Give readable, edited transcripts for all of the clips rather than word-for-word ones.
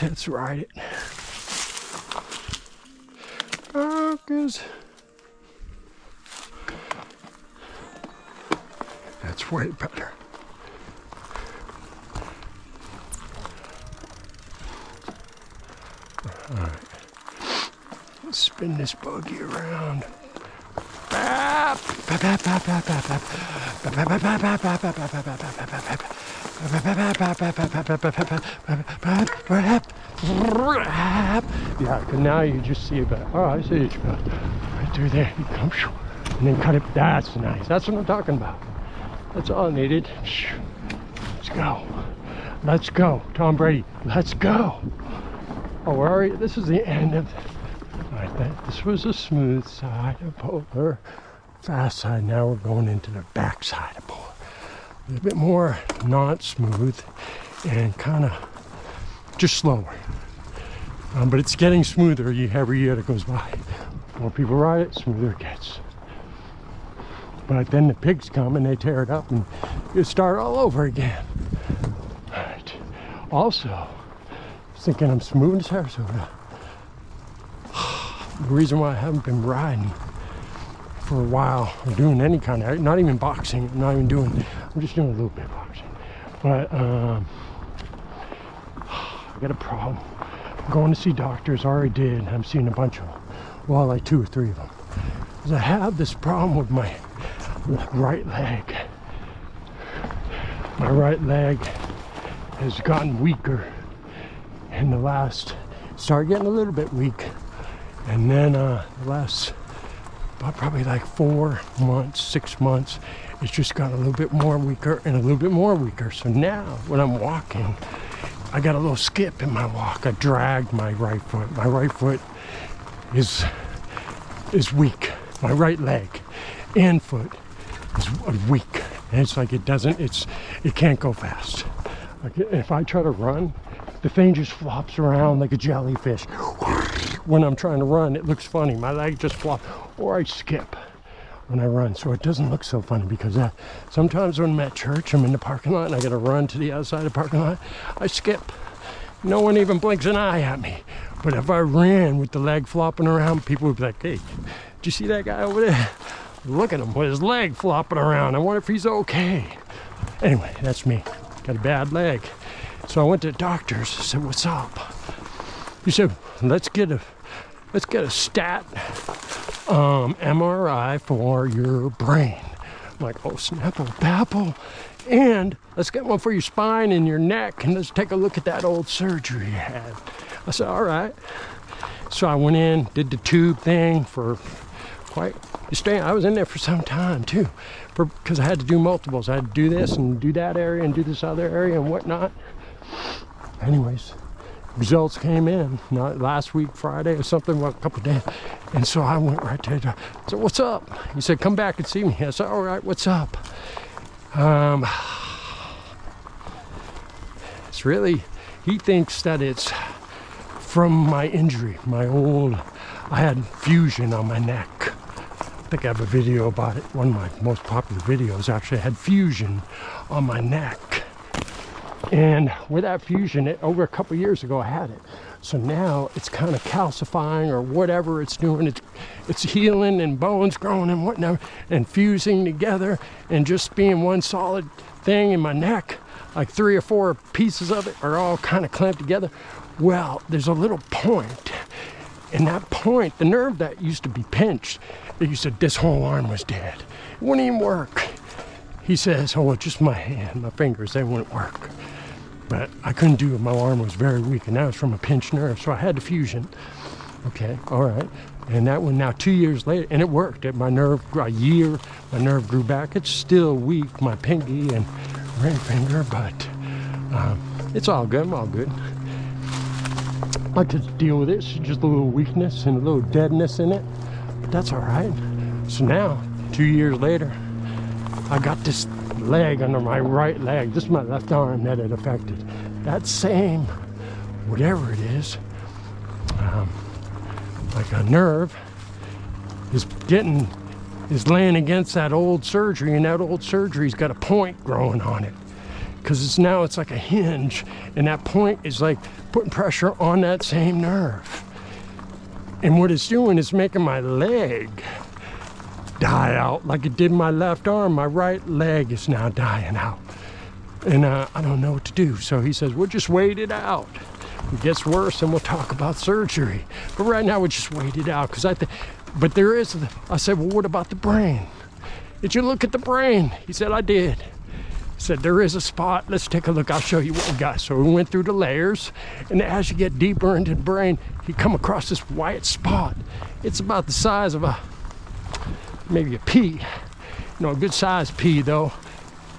Let's ride it. Focus. That's way better. All right. Let's spin this buggy around. Yeah, now you just see about, oh, I see it right through there. You come and then cut it. That's nice. That's what I'm talking about. That's all I needed. Let's go. Let's go. Tom Brady, let's go. Oh, we're already, this is the end of this was a smooth side of POLR, fast side. Now we're going into the back side of POLR. A little bit more not smooth and kind of just slower. But it's getting smoother every year that goes by. More people ride it, smoother it gets. But then the pigs come and they tear it up and you start all over again. All right. Also, I was thinking I'm smooth as Sarasota. The reason why I haven't been riding for a while or doing any kind of, not even boxing, I'm just doing a little bit of boxing. But I got a problem. I'm going to see doctors, already did. I'm seeing a bunch of them. Well, like 2 or 3 of them. Because I have this problem with my right leg. My right leg has gotten weaker in the last, started getting a little bit weak. And then the last probably like 4 months, 6 months, it's just got a little bit more weaker and a little bit more weaker. So now when I'm walking, I got a little skip in my walk. I dragged my right foot. My right foot is weak. My right leg and foot is weak. And it's like it can't go fast. Like if I try to run, the thing just flops around like a jellyfish. When I'm trying to run, it looks funny. My leg just flops, or I skip when I run. So it doesn't look so funny because sometimes when I'm at church, I'm in the parking lot and I got to run to the outside of the parking lot, I skip. No one even blinks an eye at me. But if I ran with the leg flopping around, people would be like, hey, did you see that guy over there? Look at him with his leg flopping around. I wonder if he's okay. Anyway, that's me. Got a bad leg. So I went to the doctor's. I said, what's up? He said, let's get a stat MRI for your brain. I'm like, oh, snapple babble. And let's get one for your spine and your neck, and let's take a look at that old surgery you had. I said, all right. So I went in, did the tube thing for I was in there for some time too, because I had to do multiples. I had to do this and do that area and do this other area and whatnot. Anyways, results came in not last week, Friday or something, well, a couple of days. And so I went right to the doctor. So what's up? He said, come back and see me. I said, all right, what's up? It's really, he thinks that it's from my injury, I had fusion on my neck. I think I have a video about it. One of my most popular videos actually had fusion on my neck. And with that fusion, over a couple years ago, I had it. So now it's kind of calcifying or whatever it's doing. It's healing and bones growing and whatnot and fusing together and just being one solid thing in my neck. Like 3 or 4 pieces of it are all kind of clamped together. Well, there's a little point. And that point, the nerve that used to be pinched, this whole arm was dead. It wouldn't even work. He says, oh, it's just my hand, my fingers, they wouldn't work. But I couldn't do it. My arm was very weak, and that was from a pinched nerve. So I had the fusion. Okay, all right. And that one now 2 years later, and it worked. My nerve grew back. It's still weak, my pinky and ring finger, but it's all good. I'm all good. I could deal with it. It's just a little weakness and a little deadness in it, but that's all right. So now, 2 years later, I got this leg under my right leg. This is my left arm that it affected. That same, whatever it is, like a nerve, is laying against that old surgery, and that old surgery's got a point growing on it. because it's like a hinge, and that point is like putting pressure on that same nerve. And what it's doing is making my leg die out like it did my left arm. My right leg is now dying out. And I don't know what to do. So he says, we'll just wait it out. If it gets worse, and we'll talk about surgery. But right now, we'll just wait it out. But there is, I said, well, what about the brain? Did you look at the brain? He said, I did. He said, there is a spot. Let's take a look. I'll show you what we got. So we went through the layers. And as you get deeper into the brain, you come across this white spot. It's about the size of maybe a pea. A good sized pea, though.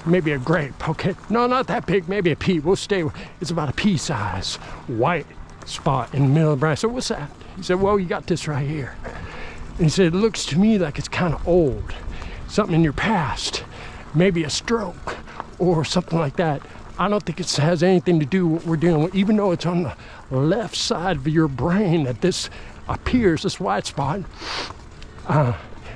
Maybe a grape, okay? No, not that big, maybe a pea. We'll stay, it's about a pea size, white spot in the middle of the brain. So what's that? He said, well, you got this right here. And he said, it looks to me like it's kind of old. Something in your past, maybe a stroke or something like that. I don't think it has anything to do with what we're dealing with, even though it's on the left side of your brain that this appears, this white spot.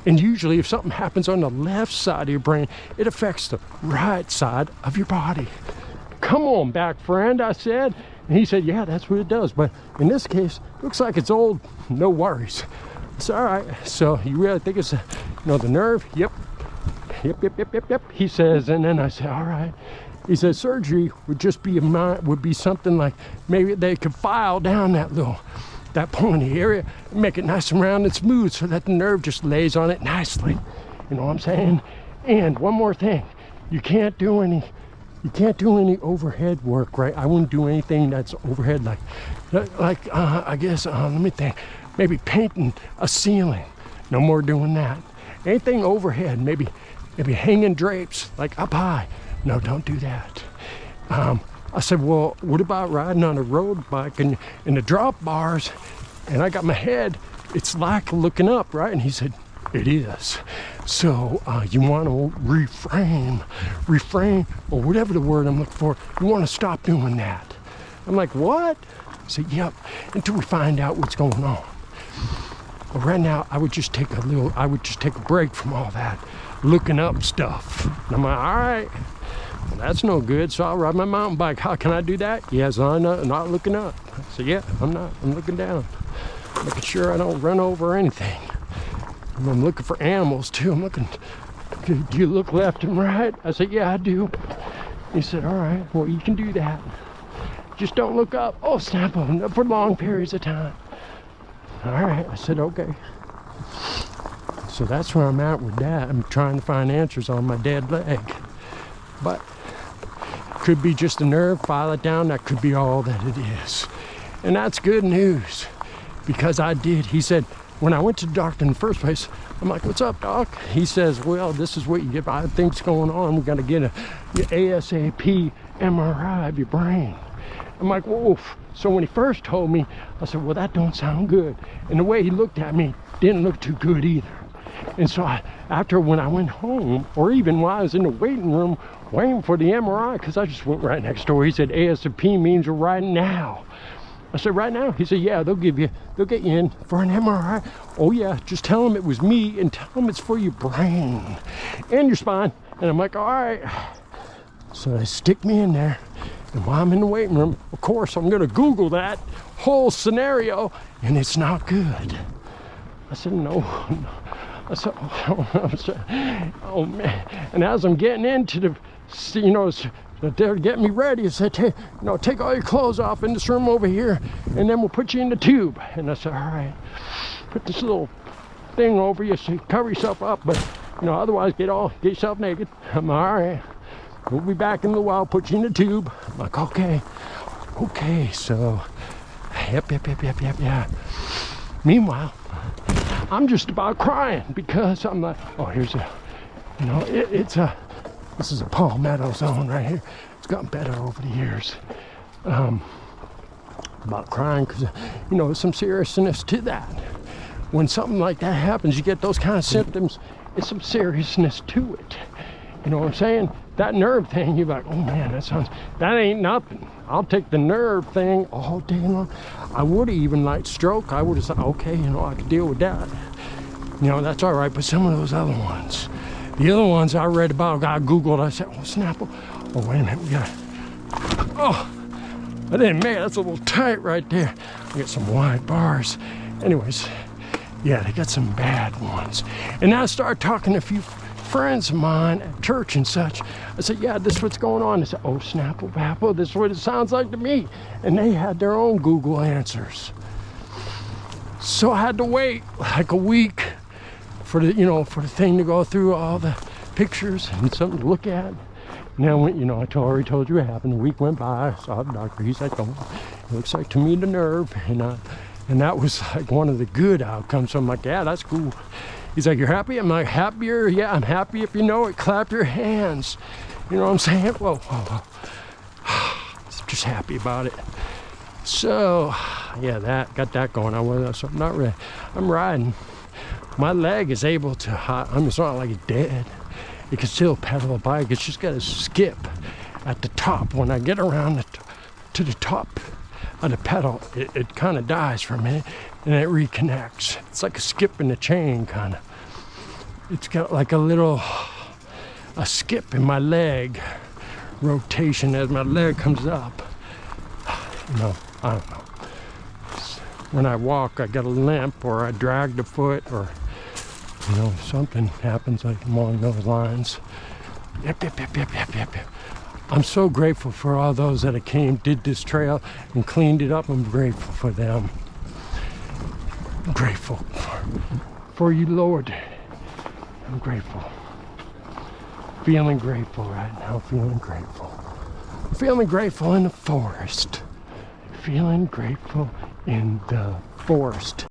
And usually if something happens on the left side of your brain, it affects the right side of your body. Come on back, friend, I said. And he said, yeah, that's what it does. But in this case, looks like it's old, no worries. It's all right. So you really think it's, the nerve? Yep. He says, and then I said, all right. He said, surgery would just be something like, maybe they could file down that pointy area and make it nice and round and smooth so that the nerve just lays on it nicely. You know what I'm saying? And one more thing, you can't do any overhead work, right? I wouldn't do anything that's overhead, I guess, let me think, maybe painting a ceiling. No more doing that. Anything overhead, maybe hanging drapes, like up high. No, don't do that. I said, well, what about riding on a road bike and in the drop bars, and I got my head, it's like looking up, right? And he said, it is. So you want to reframe, or whatever the word I'm looking for, you want to stop doing that. I'm like, what? He said, yep, until we find out what's going on. But right now, I would just take a break from all that looking up stuff. And I'm like, all right. Well, that's no good, so I'll ride my mountain bike. How can I do that? Yes, I'm not looking up. So yeah, I'm looking down. Making sure I don't run over anything. I'm looking for animals too. I'm looking, do you look left and right? I said, yeah, I do. He said, all right, well, you can do that. Just don't look up. Oh, snap, for long periods of time. All right, I said, okay. So that's where I'm at with that. I'm trying to find answers on my dead leg. But could be just a nerve, file it down. That could be all that it is. And that's good news, because he said, when I went to the doctor in the first place, I'm like, what's up, doc? He says, well, this is what you get. I think's going on. We're going to get a ASAP MRI of your brain. I'm like, whoa. So when he first told me, I said, well, that don't sound good. And the way he looked at me didn't look too good either. And so when I went home, or even while I was in the waiting room waiting for the MRI, because I just went right next door, he said, ASAP means right now. I said, right now? He said, yeah, they'll get you in for an MRI. Oh yeah, just tell them it was me and tell them it's for your brain and your spine. And I'm like, all right. So they stick me in there. And while I'm in the waiting room, of course, I'm gonna Google that whole scenario, and it's not good. I said, no. I said, oh man. And as I'm getting into they're getting me ready. I said, take all your clothes off in this room over here, and then we'll put you in the tube. And I said, all right, put this little thing over you so you cover yourself up, but otherwise get yourself naked. I'm all right. We'll be back in a little while, put you in the tube. I'm like, okay. So, yep. Meanwhile, I'm just about crying because I'm like, oh, this is a palmetto zone right here. It's gotten better over the years. About crying because, there's some seriousness to that. When something like that happens, you get those kind of symptoms, it's some seriousness to it. You know what I'm saying? That nerve thing, you're like, oh man, that ain't nothing. I'll take the nerve thing all day long. I would have even liked stroke. I would have said, okay, I could deal with that. That's all right. But some of those other ones, the other ones I read about, I Googled, I said, oh, Snapple. Oh, wait a minute, Oh, I didn't make it. That's a little tight right there. I got some wide bars. Anyways, yeah, they got some bad ones. And I started talking to a few friends of mine at church and such. I said, yeah, this is what's going on. They said, oh, Snapple Papple, this is what it sounds like to me. And they had their own Google answers. So I had to wait like a week for the, you know, for the thing to go through all the pictures and something to look at. And then, you know, I already told you what happened. A week went by, I saw the doctor. He's like, oh, it looks like to me the nerve. And that was like one of the good outcomes. So I'm like, yeah, that's cool. He's like, you're happy? I'm like, happier? Yeah, I'm happy. If you know it, clap your hands. You know what I'm saying? Whoa, whoa, whoa. Just happy about it. So, yeah, got that going on. So I'm not really, I'm riding. My leg is able to, I mean, it's not like it's dead. It can still pedal a bike. It's just got to skip at the top. When I get around to the top of the pedal, it kind of dies for a minute and it reconnects. It's like a skip in the chain, kind of. It's got like a skip in my leg rotation as my leg comes up. You know, I don't know. When I walk, I get a limp or I drag the foot or, you know, something happens like along those lines. Yep. I'm so grateful for all those that did this trail and cleaned it up. I'm grateful for them. I'm grateful for you, Lord. I'm grateful. Feeling grateful right now, feeling grateful. Feeling grateful in the forest. Feeling grateful in the forest.